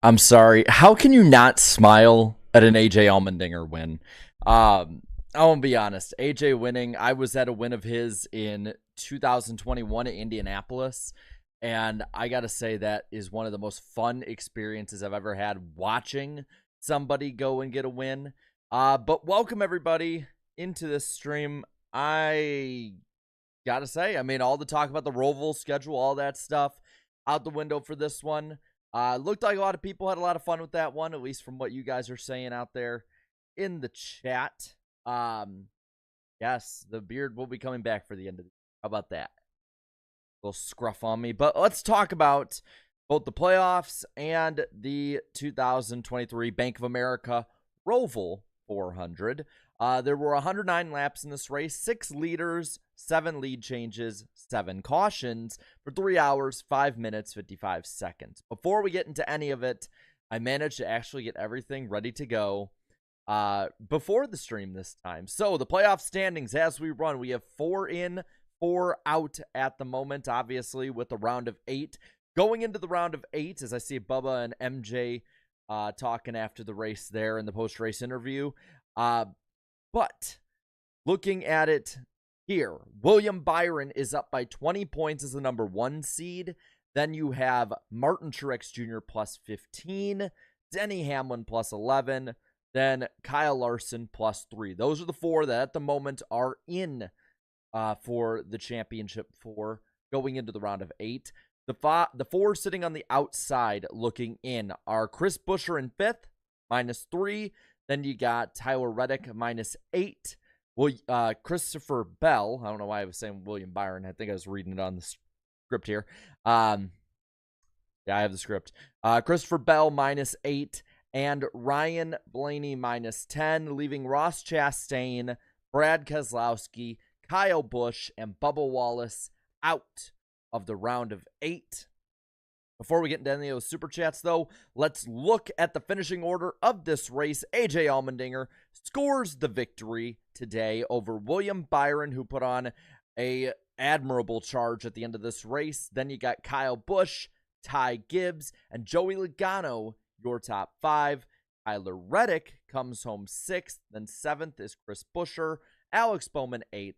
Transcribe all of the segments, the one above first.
I'm sorry. How can you not smile at an AJ Allmendinger win? I won't be honest. AJ winning, I was at a win of his in 2021 at Indianapolis. And I got to say, that is one of the most fun experiences I've ever had watching somebody go and get a win. But welcome, everybody, into this stream. I got to say, all the talk about the Roval schedule, all that stuff, out the window for this one. Looked like a lot of people had a lot of fun with that one, at least from what you guys are saying out there in the chat. Yes, the beard will be coming back for the end of the year. How about that? A little scruff on me. But let's talk about both the playoffs and the 2023 Bank of America Roval 400. There were 109 laps in this race, 6 leaders, 7 lead changes, 7 cautions for 3 hours, 5 minutes, 55 seconds. Before we get into any of it, I managed to actually get everything ready to go before the stream this time. So the playoff standings as we run, we have 4 in, 4 out at the moment, obviously, with the round of 8. Going into the round of 8, as I see Bubba and MJ talking after the race there in the post-race interview. But looking at it here, William Byron is up by 20 points as the number 1 seed. Then you have Martin Truex Jr. plus 15, Denny Hamlin plus 11, then Kyle Larson plus 3. Those are the 4 that at the moment are in for the championship for going into the round of 8. The 4 sitting on the outside looking in are Chris Buescher in 5th, minus 3. Then you got Tyler Reddick, minus 8. Christopher Bell. I don't know why I was saying William Byron. I think I was reading it on the script here. Yeah, I have the script. Christopher Bell, minus 8. And Ryan Blaney, minus 10. Leaving Ross Chastain, Brad Keselowski, Kyle Busch, and Bubba Wallace out of the round of 8. Before we get into any of those super chats, though, let's look at the finishing order of this race. AJ Allmendinger scores the victory today over William Byron, who put on a admirable charge at the end of this race. Then you got Kyle Busch, Ty Gibbs, and Joey Logano, your top 5. Tyler Reddick comes home 6th. Then 7th is Chris Buescher, Alex Bowman 8th.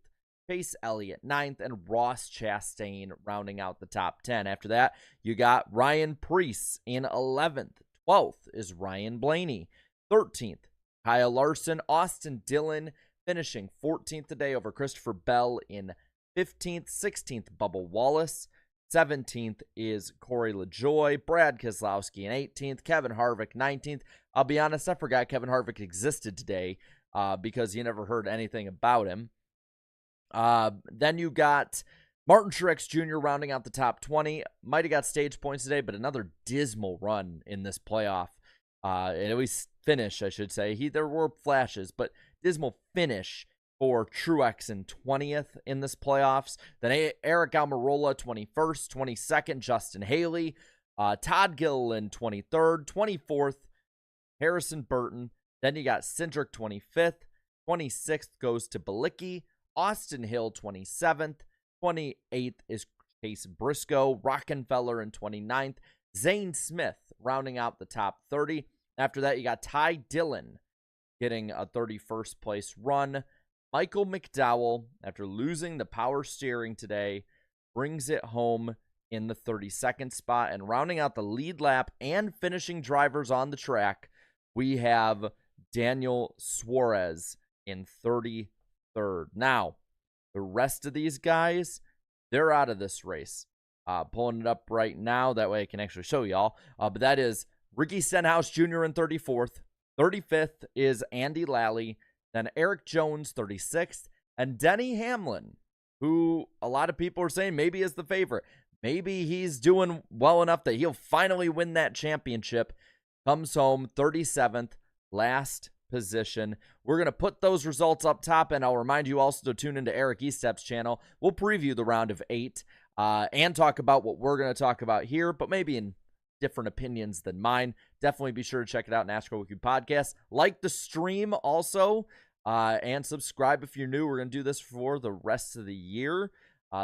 Chase Elliott 9th, and Ross Chastain rounding out the top 10. After that, you got Ryan Preece in 11th. 12th is Ryan Blaney. 13th, Kyle Larson. Austin Dillon finishing 14th today over Christopher Bell in 15th. 16th, Bubba Wallace. 17th is Corey LaJoie. Brad Keselowski in 18th. Kevin Harvick 19th. I'll be honest, I forgot Kevin Harvick existed today because you never heard anything about him. Then you got Martin Truex Jr. rounding out the top 20. Might have got stage points today, but another dismal run in this playoff. At least finish, I should say. There were flashes, but dismal finish for Truex in 20th in this playoffs. Then Eric Almirola 21st, 22nd, Justin Haley. Todd Gilliland 23rd, 24th, Harrison Burton. Then you got Cindric 25th, 26th goes to Bilicki. Austin Hill, 27th. 28th is Chase Briscoe. Rockenfeller in 29th. Zane Smith rounding out the top 30. After that, you got Ty Dillon getting a 31st place run. Michael McDowell, after losing the power steering today, brings it home in the 32nd spot. And rounding out the lead lap and finishing drivers on the track, we have Daniel Suarez in 33rd. Now, the rest of these guys, they're out of this race. Pulling it up right now. That way I can actually show y'all. But that is Ricky Stenhouse Jr. in 34th. 35th is Andy Lally. Then Eric Jones, 36th. And Denny Hamlin, who a lot of people are saying maybe is the favorite. Maybe he's doing well enough that he'll finally win that championship. Comes home 37th, last position. We're going to put those results up top, and I'll remind you also to tune into Eric Estep's channel. We'll preview the round of 8 and talk about what we're going to talk about here, but maybe in different opinions than mine. Definitely be sure to check it out, NASCAR Wiki Podcast. Like the stream also, and subscribe if you're new. We're going to do this for the rest of the year.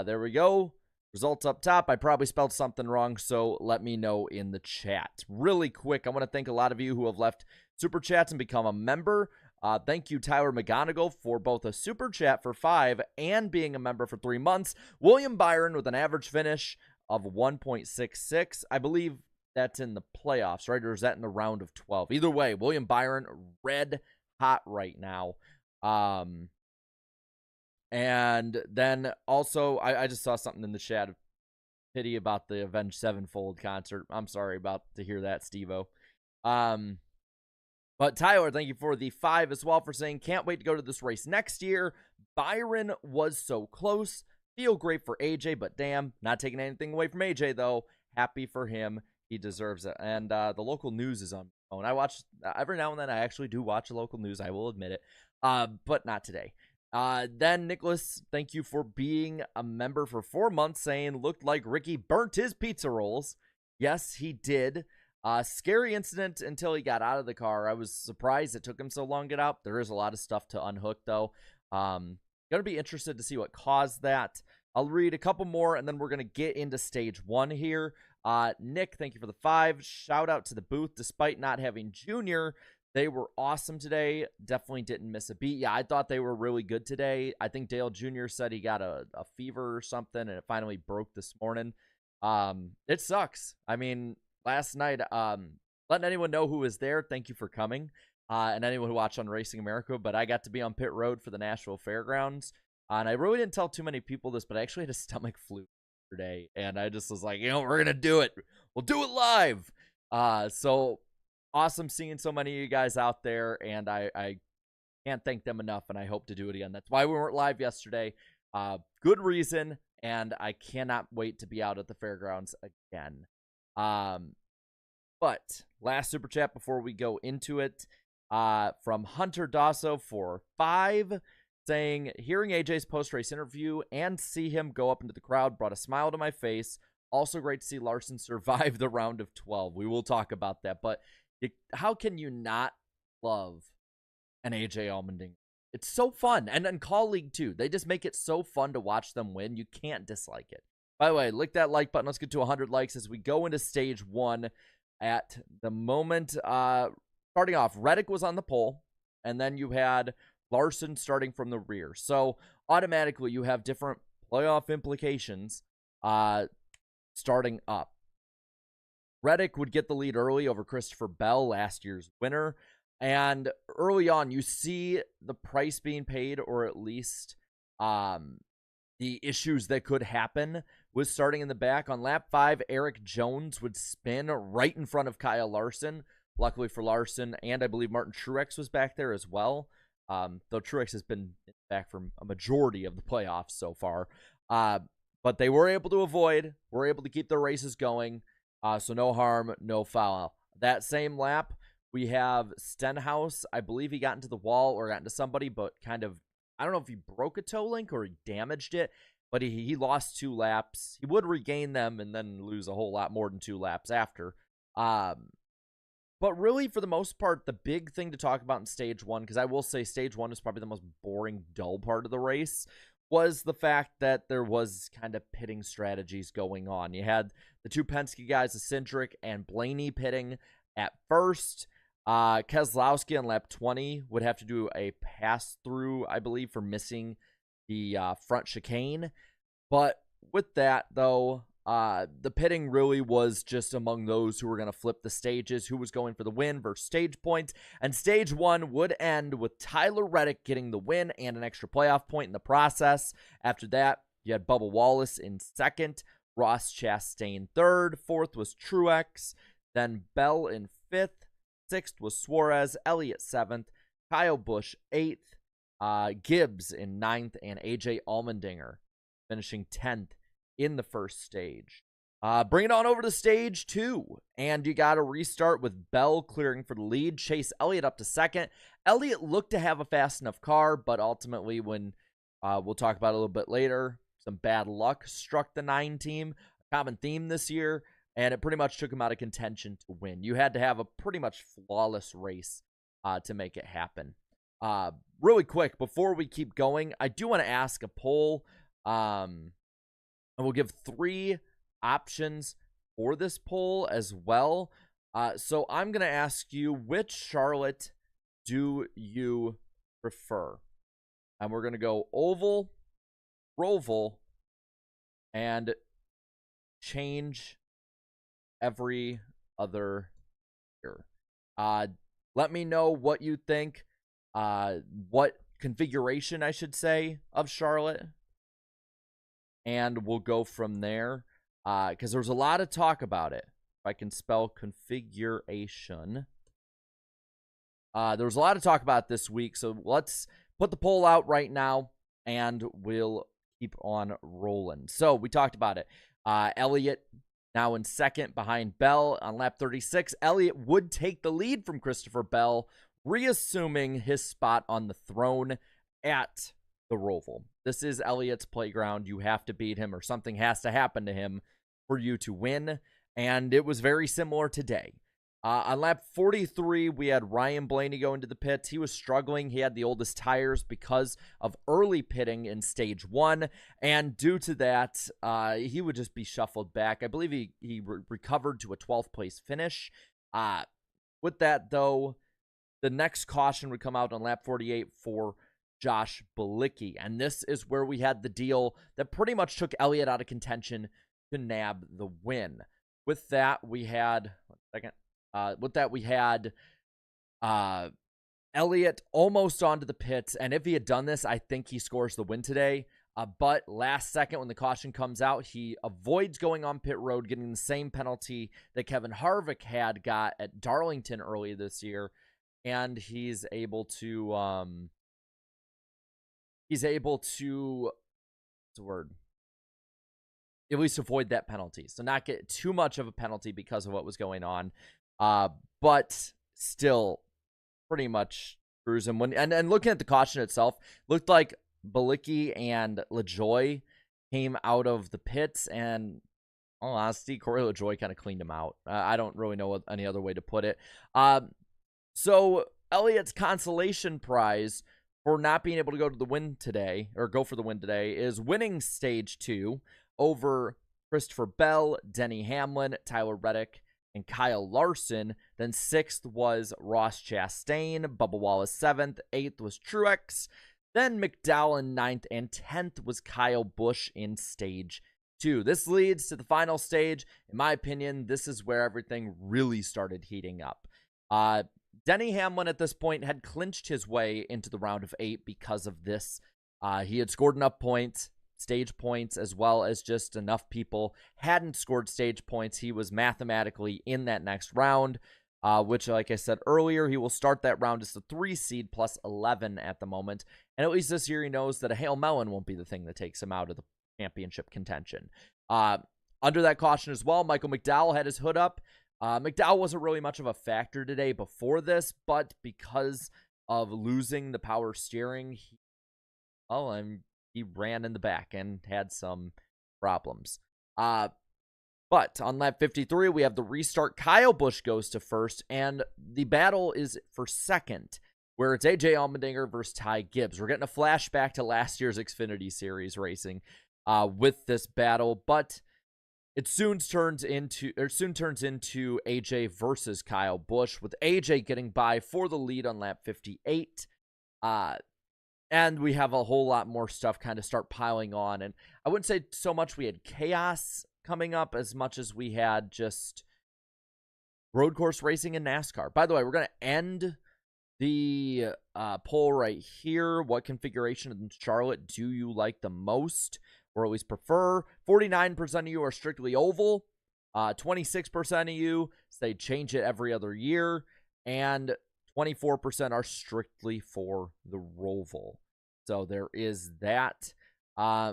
There we go. Results up top. I probably spelled something wrong, so let me know in the chat. Really quick, I want to thank a lot of you who have left super chats and become a member. Thank you, Tyler McGonigal, for both a super chat for 5 and being a member for 3 months. William Byron with an average finish of 1.66. I believe that's in the playoffs, right? Or is that in the round of 12? Either way, William Byron, red hot right now. And then also, I just saw something in the chat. Pity about the Avenged Sevenfold concert. I'm sorry about to hear that, Steve-O. But Tyler, thank you for the 5 as well, for saying, can't wait to go to this race next year. Byron was so close. Feel great for AJ, but damn, not taking anything away from AJ, though. Happy for him. He deserves it. And the local news is on my phone. I watch, every now and then, I actually do watch the local news. I will admit it. But not today. Then Nicholas, thank you for being a member for 4 months, saying, looked like Ricky burnt his pizza rolls. Yes, he did. Scary incident until he got out of the car. I was surprised it took him so long to get out. There is a lot of stuff to unhook, though. Gonna be interested to see what caused that. I'll read a couple more, and then we're gonna get into stage 1 here. Nick, thank you for the 5. Shout out to the booth. Despite not having Junior, they were awesome today. Definitely didn't miss a beat. Yeah, I thought they were really good today. I think Dale Jr. said he got a fever or something, and it finally broke this morning. It sucks. I mean, last night, letting anyone know who was there, thank you for coming. And anyone who watched on Racing America, but I got to be on pit road for the Nashville Fairgrounds. And I really didn't tell too many people this, but I actually had a stomach flu today. And I just was like, we're going to do it. We'll do it live. So awesome seeing so many of you guys out there. And I can't thank them enough. And I hope to do it again. That's why we weren't live yesterday. Good reason. And I cannot wait to be out at the fairgrounds again. But last super chat before we go into it. From Hunter Dasso for 5, saying, hearing AJ's post-race interview and see him go up into the crowd brought a smile to my face. Also great to see Larson survive the round of 12. We will talk about that, but how can you not love an AJ Allmendinger? It's so fun, and colleague too. They just make it so fun to watch them win. You can't dislike it. By the way, click that like button. Let's get to 100 likes as we go into stage 1. At the moment, starting off, Reddick was on the pole, and then you had Larson starting from the rear. So automatically you have different playoff implications starting up. Reddick would get the lead early over Christopher Bell, last year's winner. And early on, you see the price being paid, or at least the issues that could happen with starting in the back. On lap 5, Eric Jones would spin right in front of Kyle Larson. Luckily for Larson, and I believe Martin Truex was back there as well. Though Truex has been back for a majority of the playoffs so far. But they were able to avoid, were able to keep their races going. So no harm, no foul. That same lap, we have Stenhouse. I believe he got into the wall or got into somebody, but kind of, I don't know if he broke a toe link or he damaged it, but he lost 2 laps. He would regain them and then lose a whole lot more than 2 laps after. But really, for the most part, the big thing to talk about in stage 1, because I will say stage 1 is probably the most boring, dull part of the race, was the fact that there was kind of pitting strategies going on. You had the 2 Penske guys, Cindric and Blaney, pitting at first. Keselowski on lap 20 would have to do a pass-through, I believe, for missing the front chicane. But with that, though, the pitting really was just among those who were going to flip the stages, who was going for the win versus stage points. And stage 1 would end with Tyler Reddick getting the win and an extra playoff point in the process. After that, you had Bubba Wallace in 2nd, Ross Chastain 3rd, 4th was Truex, then Bell in 5th, 6th was Suarez, Elliott 7th, Kyle Busch 8th, Gibbs in 9th, and AJ Allmendinger finishing 10th in the first stage. Bring it on over to stage 2, and you got to restart with Bell clearing for the lead. Chase Elliott up to 2nd. Elliott looked to have a fast enough car, but ultimately, when we'll talk about it a little bit later, some bad luck struck the 9 team. A common theme this year, and it pretty much took him out of contention to win. You had to have a pretty much flawless race to make it happen. Really quick, before we keep going, I do want to ask a poll. And we'll give 3 options for this poll as well. So I'm going to ask you, which Charlotte do you prefer? And we're going to go oval, Roval, and change every other year. Let me know what you think, what configuration I should say of Charlotte, and we'll go from there, because there's a lot of talk about it. If I can spell configuration. There's a lot of talk about it this week, so let's put the poll out right now, and we'll keep on rolling. So we talked about it. Elliott now in second behind Bell on lap 36. Elliott would take the lead from Christopher Bell, reassuming his spot on the throne at the Roval. This is Elliott's playground. You have to beat him, or something has to happen to him for you to win, and it was very similar today. On lap 43, we had Ryan Blaney go into the pits. He was struggling. He had the oldest tires because of early pitting in stage 1, and due to that, he would just be shuffled back. I believe he recovered to a 12th place finish. With that, though, the next caution would come out on lap 48 for Josh Bilicki, and this is where we had the deal that pretty much took Elliott out of contention to nab the win. With that, we had Elliott almost onto the pits, and if he had done this, I think he scores the win today. But last second, when the caution comes out, he avoids going on pit road, getting the same penalty that Kevin Harvick had got at Darlington earlier this year, and he's able to what's the word? At least avoid that penalty. So not get too much of a penalty because of what was going on. But still pretty much screws him. And looking at the caution itself, looked like Bilicki and LaJoie came out of the pits, and all honesty, Corey LaJoie kind of cleaned him out. I don't really know any other way to put it. So Elliott's consolation prize for not being able to go to the win today, or go for the win today, is winning stage 2 over Christopher Bell, Denny Hamlin, Tyler Reddick, and Kyle Larson. Then 6th was Ross Chastain, Bubba Wallace 7th, 8th was Truex, then McDowell in 9th, and 10th was Kyle Busch in stage 2. This leads to the final stage. In my opinion, this is where everything really started heating up. Denny Hamlin at this point had clinched his way into the round of 8 because of this. He had scored enough points, stage points, as well as just enough people hadn't scored stage points. He was mathematically in that next round, which, like I said earlier, he will start that round as the 3 seed plus 11 at the moment. And at least this year he knows that a Hail Melon won't be the thing that takes him out of the championship contention. Under that caution as well, Michael McDowell had his hood up. McDowell wasn't really much of a factor today before this, but because of losing the power steering, he ran in the back and had some problems. But on lap 53, we have the restart. Kyle Busch goes to first, and the battle is for second, where it's AJ Allmendinger versus Ty Gibbs. We're getting a flashback to last year's Xfinity Series racing with this battle, but it soon turns into AJ versus Kyle Busch, with AJ getting by for the lead on lap 58. And we have a whole lot more stuff kind of start piling on. And I wouldn't say so much we had chaos coming up as much as we had just road course racing in NASCAR. By the way, we're going to end the poll right here. What configuration in Charlotte do you like the most, or at least prefer? 49% of you are strictly oval. 26% of you say change it every other year. And 24% are strictly for the Roval. So there is that.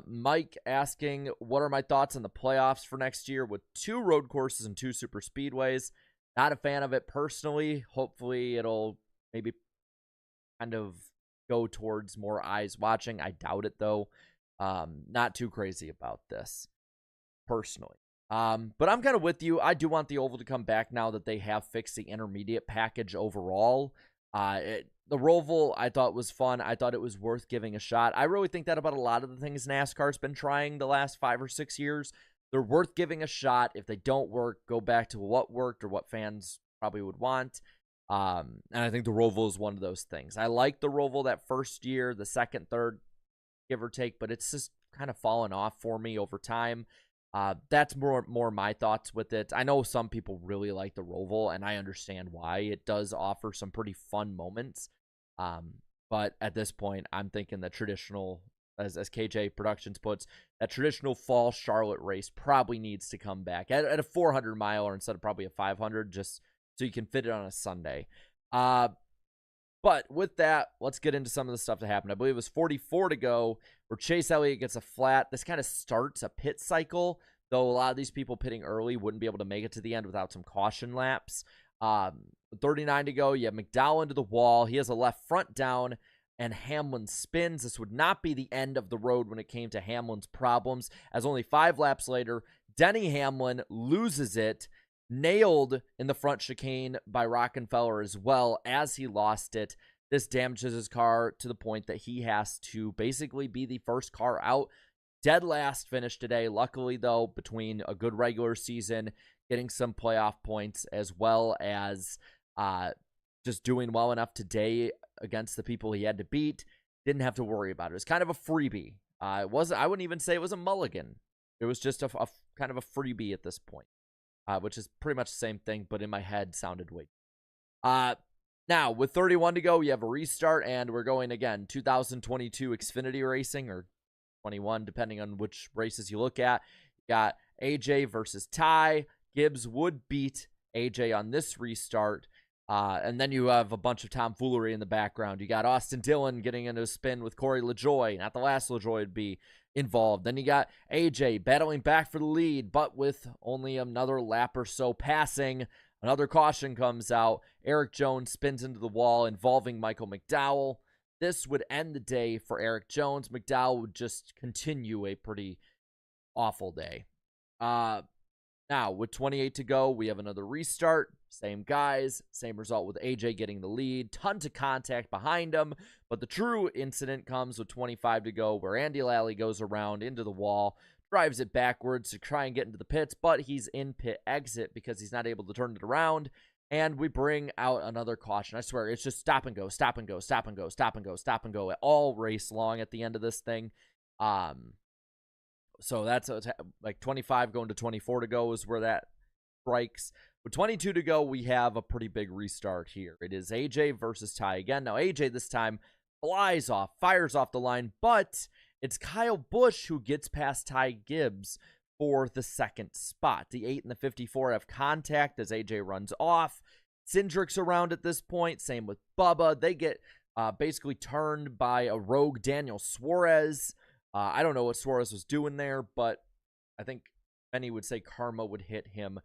Mike asking, what are my thoughts on the playoffs for next year with 2 road courses and 2 super speedways? Not a fan of it personally. Hopefully it'll maybe kind of go towards more eyes watching. I doubt it, though. Not too crazy about this personally. But I'm kind of with you. I do want the oval to come back now that they have fixed the intermediate package overall. The Roval I thought was fun. I thought it was worth giving a shot. I really think that about a lot of the things NASCAR's been trying the last 5 or 6 years. They're worth giving a shot. If they don't work, go back to what worked or what fans probably would want. And I think the Roval is one of those things. I like the Roval that first year, the second, third, give or take, but it's just kind of fallen off for me over time. That's more my thoughts with it. I know some people really like the Roval, and I understand why. It does offer some pretty fun moments. But at this point, I'm thinking the traditional, as KJ Productions puts, that traditional fall Charlotte race probably needs to come back at a 400 miler instead of probably a 500, just so you can fit it on a Sunday. But with that, let's get into some of the stuff that happened. I believe it was 44 to go where Chase Elliott gets a flat. This kind of starts a pit cycle, though a lot of these people pitting early wouldn't be able to make it to the end without some caution laps. 39 to go, you have McDowell into the wall. He has a left front down, and Hamlin spins. This would not be the end of the road when it came to Hamlin's problems, as only 5 laps later, Denny Hamlin loses it, nailed in the front chicane by Rockefeller as well as he lost it. This damages his car to the point that he has to basically be the first car out. Dead last finish today. Luckily, though, between a good regular season, getting some playoff points, as well as just doing well enough today against the people he had to beat, didn't have to worry about it. It was kind of a freebie. I wouldn't even say it was a mulligan. It was just a kind of a freebie at this point. Which is pretty much the same thing, but in my head sounded weak. Now, with 31 to go, you have a restart, and we're going again, 2022 Xfinity Racing, or 21, depending on which races you look at. You got AJ versus Ty. Gibbs would beat AJ on this restart. And then you have a bunch of tomfoolery in the background. You got Austin Dillon getting into a spin with Corey LaJoie. Not the last LaJoie would be involved. Then you got AJ battling back for the lead, but with only another lap or so passing, another caution comes out. Eric Jones spins into the wall, involving Michael McDowell. This would end the day for Eric Jones. McDowell would just continue a pretty awful day. Now, with 28 to go, we have another restart. Same guys, same result with AJ getting the lead. Tons of contact behind him. But the true incident comes with 25 to go, where Andy Lally goes around into the wall, drives it backwards to try and get into the pits, but he's in pit exit because he's not able to turn it around. And we bring out another caution. I swear, it's just stop and go, stop and go, stop and go, stop and go, stop and go all race long at the end of this thing. So that's like 25 going to 24 to go is where that strikes. With 22 to go, we have a pretty big restart here. It is AJ versus Ty again. Now, AJ this time flies off, fires off the line, but it's Kyle Busch who gets past Ty Gibbs for the second spot. The 8 and the 54 have contact as AJ runs off. Cindric's around at this point. Same with Bubba. They get basically turned by a rogue Daniel Suarez. I don't know what Suarez was doing there, but I think many would say karma would hit him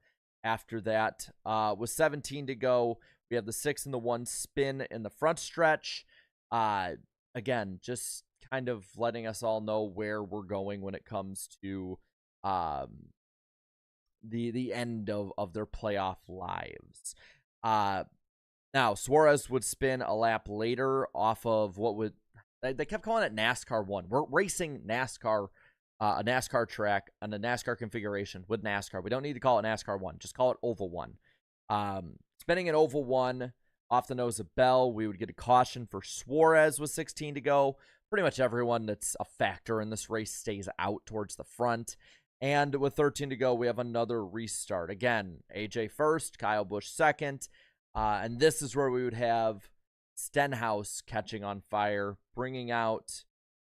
after that. With 17 to go, we have the 6 and the 1 spin in the front stretch. Again, just kind of letting us all know where we're going when it comes to the end of their playoff lives. Now, Suarez would spin a lap later off of what would... They kept calling it NASCAR 1. We're racing NASCAR, a NASCAR track and a NASCAR configuration with NASCAR. We don't need to call it NASCAR 1. Just call it Oval 1. Spinning at Oval 1 off the nose of Bell, we would get a caution for Suarez with 16 to go. Pretty much everyone that's a factor in this race stays out towards the front. And with 13 to go, we have another restart. Again, AJ first, Kyle Busch second. And this is where we would have Stenhouse catching on fire, bringing out,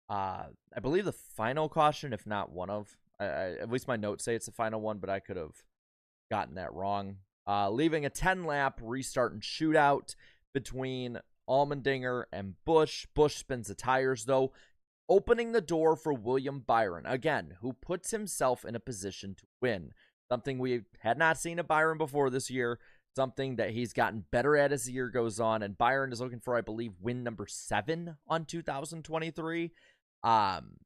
I believe, the final caution, if not one of. At least my notes say it's the final one, but I could have gotten that wrong. Leaving a 10-lap restart and shootout between Allmendinger and Busch. Busch spins the tires, though, opening the door for William Byron, again, who puts himself in a position to win. Something we had not seen of Byron before this year. Something that he's gotten better at as the year goes on, and Byron is looking for, I believe, win number 7 on 2023. And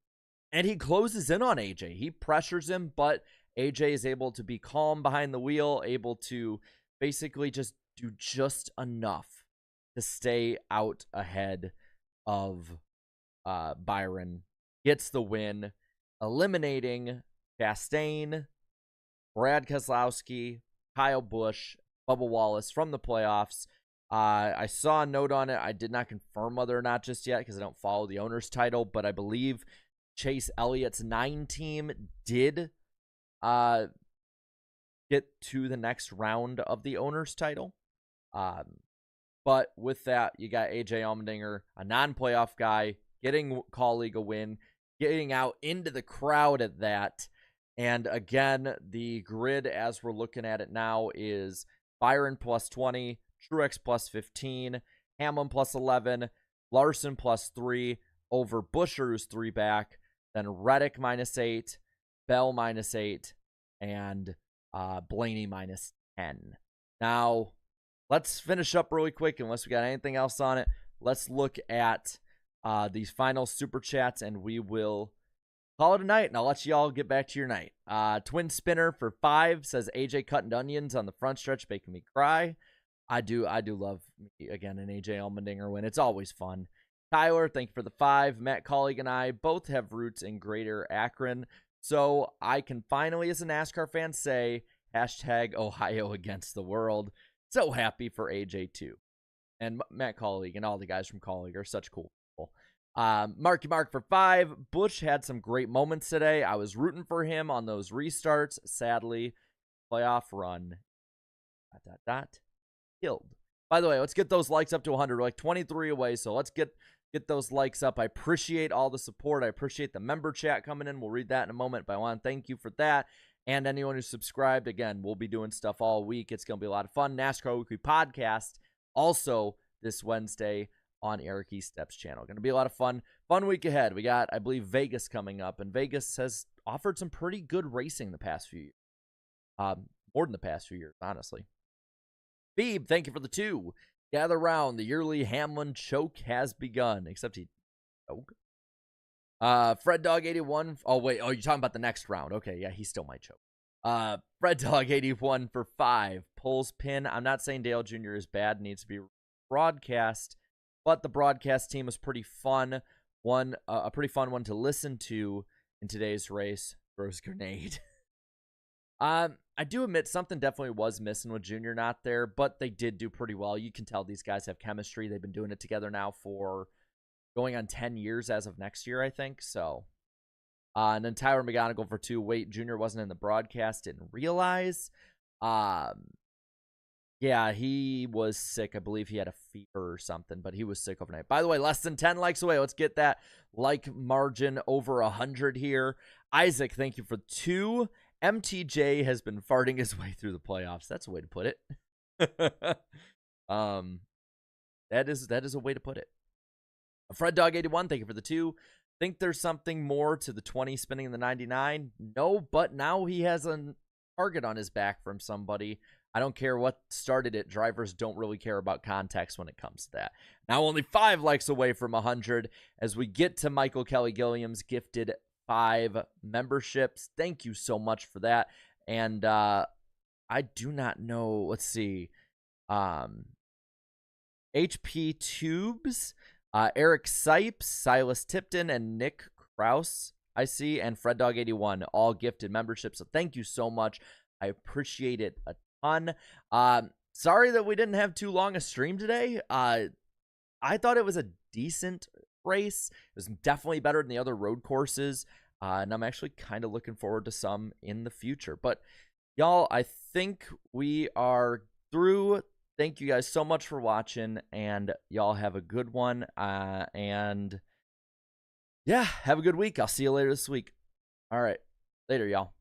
he closes in on AJ. He pressures him, but AJ is able to be calm behind the wheel, able to basically just do just enough to stay out ahead of Byron. Gets the win, eliminating Chastain, Brad Keselowski, Kyle Busch, Bubba Wallace from the playoffs. I saw a note on it. I did not confirm whether or not just yet because I don't follow the owner's title, but I believe Chase Elliott's 9 team did get to the next round of the owner's title. But with that, you got AJ Allmendinger, a non-playoff guy, getting Call League a win, getting out into the crowd at that. And again, the grid as we're looking at it now is Byron plus 20, Truex plus 15, Hamlin plus 11, Larson plus 3, over Buescher, who's 3 back, then Reddick minus 8, Bell minus 8, and Blaney minus 10. Now, let's finish up really quick, unless we got anything else on it. Let's look at these final super chats, and we will call it a night, and I'll let you all get back to your night. Twin Spinner for 5 says AJ cutting onions on the front stretch making me cry. I do love, again, an AJ Allmendinger win. It's always fun. Tyler, thank you for the 5. Matt Colleague and I both have roots in Greater Akron, so I can finally, as a NASCAR fan, say hashtag Ohio against the world. So happy for AJ too. And Matt Colleague and all the guys from Colleague are such cool people. Marky Mark for 5. Busch had some great moments today. I was rooting for him on those restarts. Sadly, playoff run. ... Killed. By the way, let's get those likes up to 100. We're like 23 away, so let's get those likes up. I appreciate all the support. I appreciate the member chat coming in. We'll read that in a moment, but I want to thank you for that. And anyone who subscribed, again, we'll be doing stuff all week. It's going to be a lot of fun. NASCAR Weekly Podcast, also this Wednesday on Eric E. Steps channel. Going to be a lot of fun. Fun week ahead. We got, I believe, Vegas coming up, and Vegas has offered some pretty good racing the past few years. More than the past few years, honestly. Beeb, thank you for the 2. Gather round. The yearly Hamlin choke has begun. Except he choke. Fred Dog 81. Oh, wait. Oh, you're talking about the next round. Okay, yeah, he still might choke. Fred Dog 81 for 5. Pulls pin. I'm not saying Dale Jr. is bad. Needs to be broadcast. But the broadcast team was pretty fun. A pretty fun one to listen to in today's race. Throws grenade. I do admit something definitely was missing with Junior not there, but they did do pretty well. You can tell these guys have chemistry. They've been doing it together now for going on 10 years as of next year, I think. So, and then Tyler McGonigal for 2. Wait, Junior wasn't in the broadcast. Didn't realize. Yeah, he was sick. I believe he had a fever or something, but he was sick overnight. By the way, less than 10 likes away. Let's get that like margin over 100 here. Isaac, thank you for 2. MTJ has been farting his way through the playoffs. That's a way to put it. That is a way to put it. Fred Dog 81, thank you for the 2. Think there's something more to the 20 spinning in the 99? No, but now he has a target on his back from somebody. I don't care what started it. Drivers don't really care about context when it comes to that. Now only 5 likes away from 100 as we get to Michael Kelly Gilliam's gifted 5 memberships. Thank you so much for that. And I do not know. Let's see. HP Tubes, Eric Sipes, Silas Tipton, and Nick Kraus, I see, and Fred Dog 81 all gifted memberships. So thank you so much. I appreciate it a ton. Sorry that we didn't have too long a stream today. I thought it was a decent race. It was definitely better than the other road courses, and I'm actually kind of looking forward to some in the future. But y'all, I think we are through. Thank you guys so much for watching, and y'all have a good one, and yeah, have a good week. I'll see you later this week. All right, later, y'all.